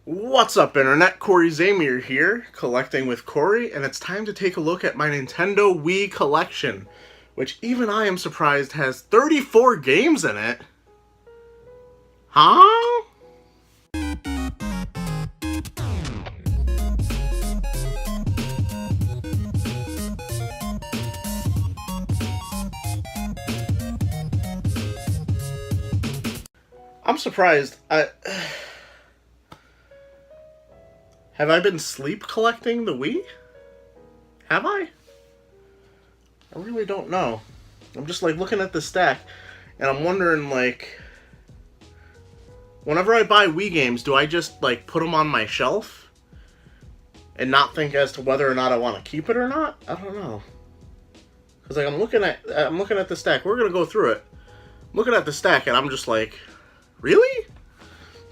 What's up, Internet? Cory Zamier here, collecting with Cory, and it's time to take a look at my Nintendo Wii collection, which even I am surprised has 34 games in it. Huh? I'm surprised. Have I been sleep collecting the Wii? Have I? I really don't know. I'm just like looking at the stack and I'm wondering, like, whenever I buy Wii games, do I just like put them on my shelf and not think as to whether or not I want to keep it or not? I don't know. Cuz like I'm looking at the stack. We're going to go through it. I'm looking at the stack and I'm just like, really?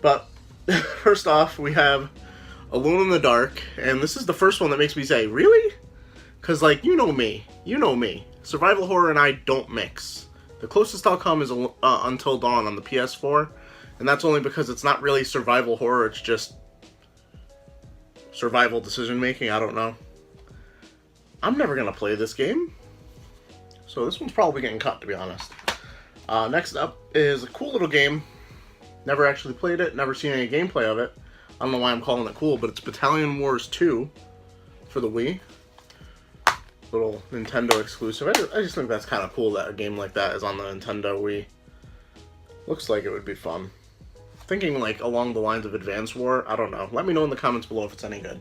But first off, we have Alone in the Dark, and this is the first one that makes me say, really? Because, like, you know me. Survival horror and I don't mix. The closest I'll come is Until Dawn on the PS4, and that's only because it's not really survival horror, it's just survival decision-making, I don't know. I'm never going to play this game, so this one's probably getting cut, to be honest. Next up is a cool little game. Never actually played it, never seen any gameplay of it. I don't know why I'm calling it cool, but it's Battalion Wars 2 for the Wii. Little Nintendo exclusive. I just think that's kind of cool that a game like that is on the Nintendo Wii. Looks like it would be fun. Thinking like along the lines of Advance War. I don't know. Let me know in the comments below if it's any good.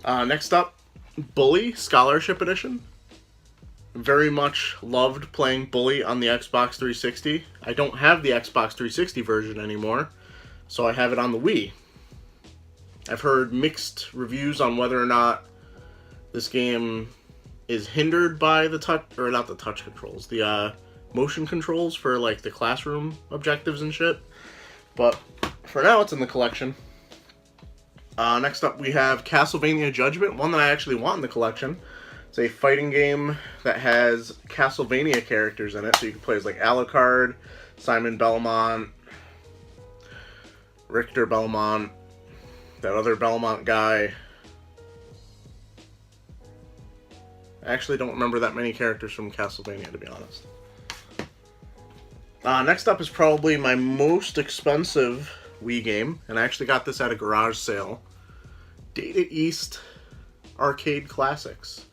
Next up, Bully Scholarship Edition. Very much loved playing Bully on the Xbox 360. I don't have the Xbox 360 version anymore, so I have it on the Wii. I've heard mixed reviews on whether or not this game is hindered by the touch, or not the touch controls, the motion controls for like the classroom objectives and shit. But for now, it's in the collection. Next up, we have Castlevania Judgement, one that I actually want in the collection. It's a fighting game that has Castlevania characters in it, so you can play as like Alucard, Simon Belmont, Richter Belmont, that other Belmont guy. I actually don't remember that many characters from Castlevania, to be honest. Next up is probably my most expensive Wii game, and I actually got this at a garage sale. Data East Arcade Classics.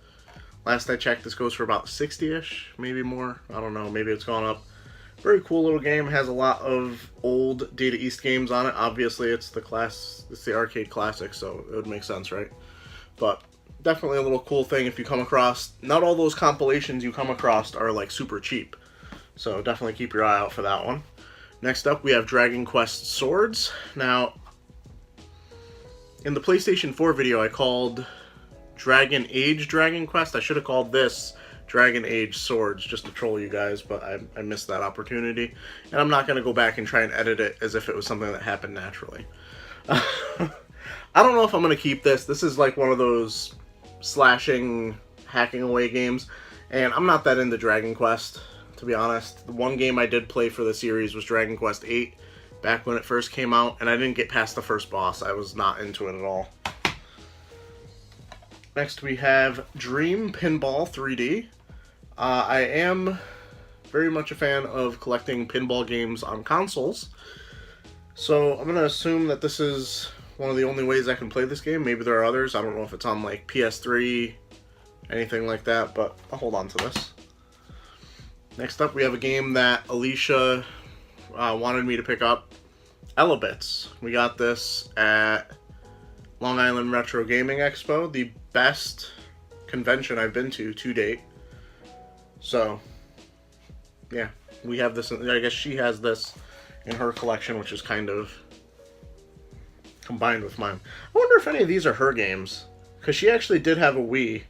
Last I checked, this goes for about 60-ish, maybe more. I don't know, maybe it's gone up. Very cool little game. Has a lot of old Data East games on it. Obviously, it's the arcade classic, so it would make sense, right? But definitely a little cool thing if you come across. Not all those compilations you come across are like super cheap, so definitely keep your eye out for that one. Next up, we have Dragon Quest Swords. Now, in the PlayStation 4 video, I called Dragon Age Dragon Quest. I should have called this Dragon Age Swords just to troll you guys, but I missed that opportunity. And I'm not going to go back and try and edit it as if it was something that happened naturally. I don't know if I'm going to keep this. This is like one of those slashing, hacking away games. And I'm not that into Dragon Quest, to be honest. The one game I did play for the series was Dragon Quest 8, back when it first came out. And I didn't get past the first boss. I was not into it at all. Next we have Dream Pinball 3D. I am very much a fan of collecting pinball games on consoles, so I'm going to assume that this is one of the only ways I can play this game. Maybe there are others. I don't know if it's on like PS3, anything like that, but I'll hold on to this. Next up we have a game that Alicia wanted me to pick up. Elebits. We got this at Long Island Retro Gaming Expo, the best convention I've been to date. So, yeah, we have this. I guess she has this in her collection, which is kind of combined with mine. I wonder if any of these are her games, because she actually did have a Wii.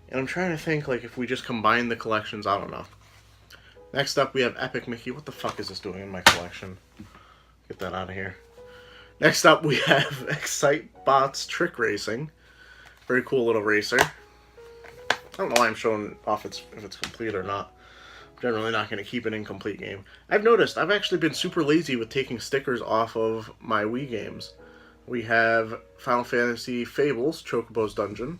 And I'm trying to think, like, if we just combine the collections, I don't know. Next up, we have Epic Mickey. What the fuck is this doing in my collection? Get that out of here. Next up, we have Excitebots Trick Racing. Very cool little racer. I don't know why I'm showing off if it's complete or not. Generally not going to keep an incomplete game. I've noticed I've actually been super lazy with taking stickers off of my Wii games. We have Final Fantasy Fables, Chocobo's Dungeon.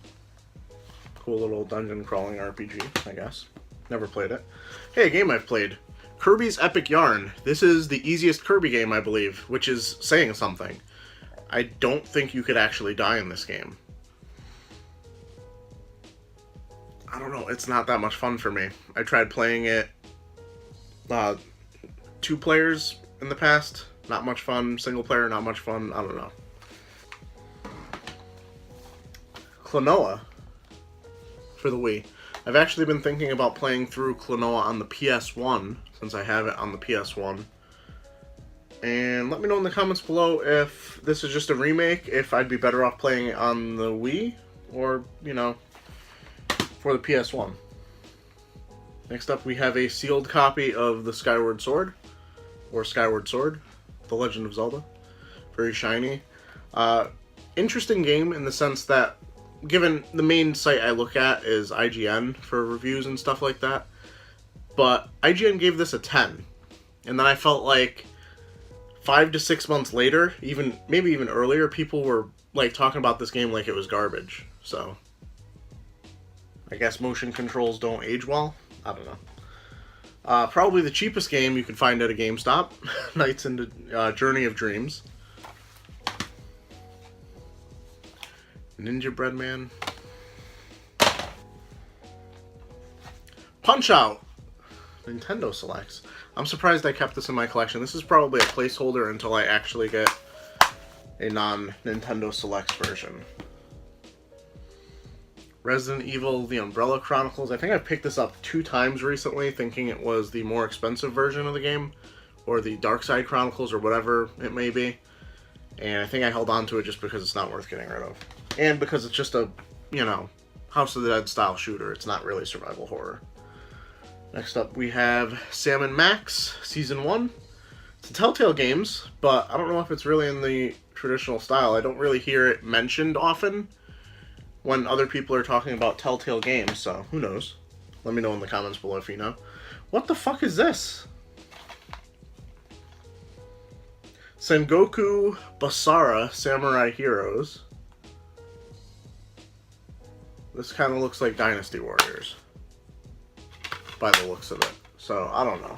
Cool little dungeon crawling RPG, I guess. Never played it. Hey, a game I've played. Kirby's Epic Yarn. This is the easiest Kirby game, I believe, which is saying something. I don't think you could actually die in this game. I don't know, it's not that much fun for me. I tried playing it 2 players in the past. Not much fun. Single player, not much fun. I don't know. Kalinoa for the Wii. I've actually been thinking about playing through Kalinoa on the PS1, since I have it on the PS1. And let me know in the comments below if this is just a remake, if I'd be better off playing it on the Wii, or, you know, for the PS1. Next up, we have a sealed copy of the Skyward Sword, or Skyward Sword, The Legend of Zelda. Very shiny. Interesting game in the sense that, given the main site I look at is IGN for reviews and stuff like that, but IGN gave this a 10, and then I felt like 5 to 6 months later, maybe even earlier, people were like talking about this game like it was garbage. So I guess motion controls don't age well. I don't know. Probably the cheapest game you could find at a GameStop. Knights into Journey of Dreams. Ninja Bread Man. Punch Out! Nintendo Selects. I'm surprised I kept this in my collection. This is probably a placeholder until I actually get a non-Nintendo Selects version. Resident Evil, The Umbrella Chronicles. I think I've picked this up 2 times recently, thinking it was the more expensive version of the game, or the Dark Side Chronicles, or whatever it may be. And I think I held on to it just because it's not worth getting rid of. And because it's just a, you know, House of the Dead style shooter. It's not really survival horror. Next up, we have Sam & Max Season 1. It's a Telltale Games, but I don't know if it's really in the traditional style. I don't really hear it mentioned often when other people are talking about Telltale Games, so who knows? Let me know in the comments below if you know. What the fuck is this? Sengoku Basara Samurai Heroes. This kind of looks like Dynasty Warriors, by the looks of it. So, I don't know.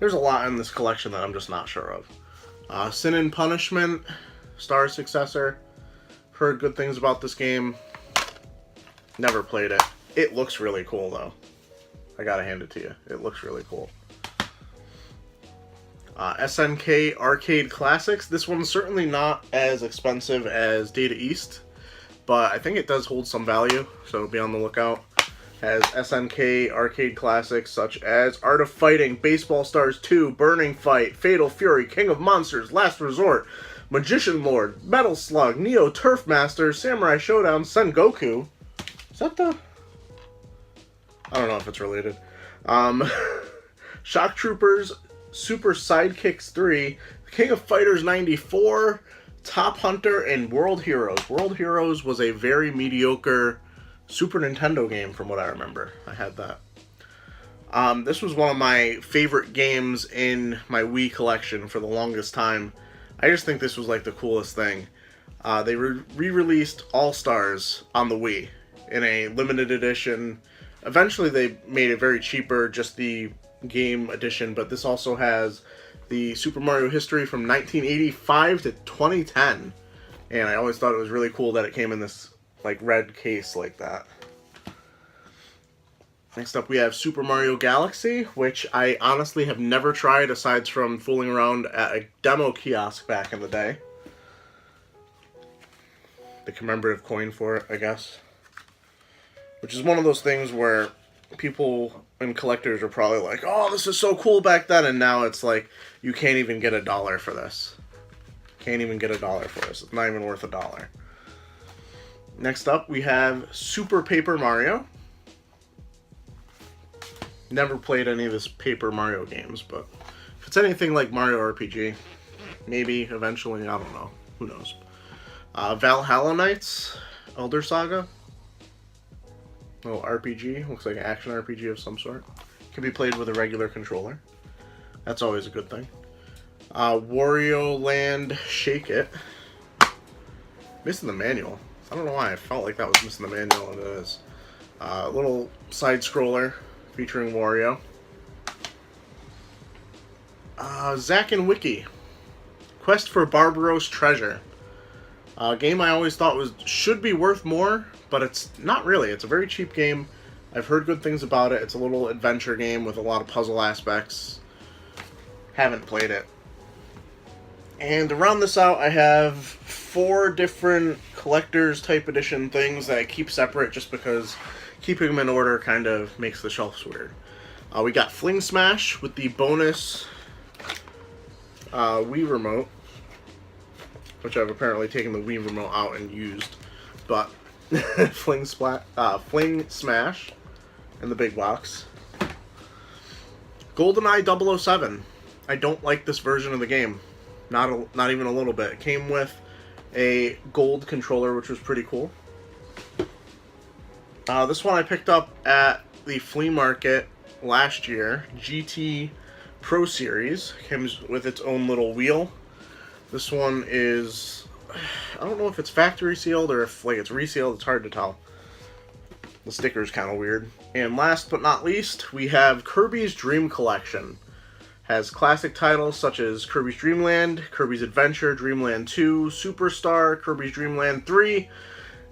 There's a lot in this collection that I'm just not sure of. Sin and Punishment, Star Successor. Heard good things about this game. Never played it. It looks really cool, though. I gotta hand it to you. It looks really cool. SNK Arcade Classics. This one's certainly not as expensive as Data East, but I think it does hold some value, so be on the lookout. Has SNK Arcade Classics such as Art of Fighting, Baseball Stars 2, Burning Fight, Fatal Fury, King of Monsters, Last Resort, Magician Lord, Metal Slug, Neo Turf Master, Samurai Showdown, Sengoku. Is that the... I don't know if it's related. Shock Troopers, Super Sidekicks 3, King of Fighters 94, Top Hunter, and World Heroes. World Heroes was a very mediocre Super Nintendo game from what I remember. I had that. This was one of my favorite games in my Wii collection for the longest time. I just think this was like the coolest thing. They re-released AllStars on the Wii in a limited edition. Eventually they made it very cheaper, just the game edition, but this also has the Super Mario history from 1985 to 2010. And I always thought it was really cool that it came in this like red case like that. Next up we have Super Mario Galaxy, which I honestly have never tried aside from fooling around at a demo kiosk back in the day. The commemorative coin for it, I guess. Which is one of those things where people and collectors are probably like, oh, this is so cool back then, and now it's like, you can't even get $1 for this. Can't even get $1 for this. It's not even worth $1. Next up, we have Super Paper Mario. Never played any of this Paper Mario games, but if it's anything like Mario RPG, maybe eventually, I don't know. Who knows? Valhalla Knights, Elder Saga. Little RPG. Looks like an action RPG of some sort. Can be played with a regular controller. That's always a good thing. Wario Land Shake It. Missing the manual. I don't know why I felt like that was missing the manual, and it is. Little side-scroller featuring Wario. Zack and Wiki. Quest for Barbaros Treasure. A game I always thought should be worth more, but it's not really. It's a very cheap game. I've heard good things about it. It's a little adventure game with a lot of puzzle aspects. Haven't played it. And to round this out, I have 4 different collector's type edition things that I keep separate just because keeping them in order kind of makes the shelves weird. We got Fling Smash with the bonus Wii Remote, which I've apparently taken the Wii Remote out and used, but Fling Smash in the big box. GoldenEye 007. I don't like this version of the game. Not even a little bit. It came with a gold controller, which was pretty cool. This one I picked up at the flea market last year. GT Pro Series. Comes with its own little wheel. This one is, I don't know if it's factory sealed or if it's resealed. It's hard to tell. The sticker's kind of weird. And last but not least, we have Kirbys Dream Collection. Has classic titles such as Kirbys Dream Land, Kirby's Adventure, Dreamland 2, Superstar, Kirbys Dream Land 3,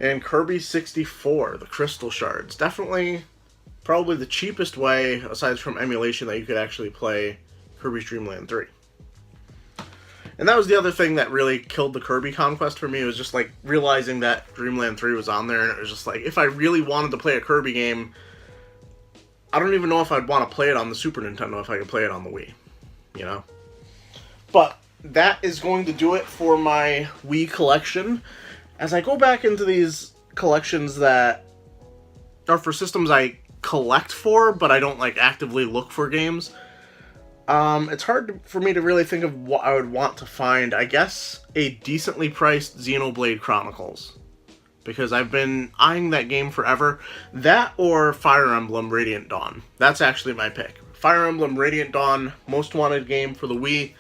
and Kirby 64, the Crystal Shards. Definitely, probably the cheapest way, aside from emulation, that you could actually play Kirbys Dream Land 3. And that was the other thing that really killed the Kirby conquest for me. It was just like realizing that Dreamland 3 was on there, and it was just like, if I really wanted to play a Kirby game, I don't even know if I'd want to play it on the Super Nintendo if I could play it on the Wii. You know? But that is going to do it for my Wii collection. As I go back into these collections that are for systems I collect for, but I don't like actively look for games, it's hard for me to really think of what I would want to find. I guess a decently priced Xenoblade Chronicles, because I've been eyeing that game forever. That or Fire Emblem Radiant Dawn. That's actually my pick. Fire Emblem Radiant Dawn, most wanted game for the Wii.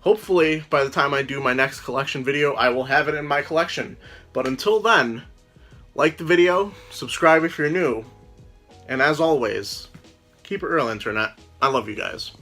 Hopefully, by the time I do my next collection video, I will have it in my collection. But until then, like the video, subscribe if you're new, and as always, keep it real, Internet. I love you guys.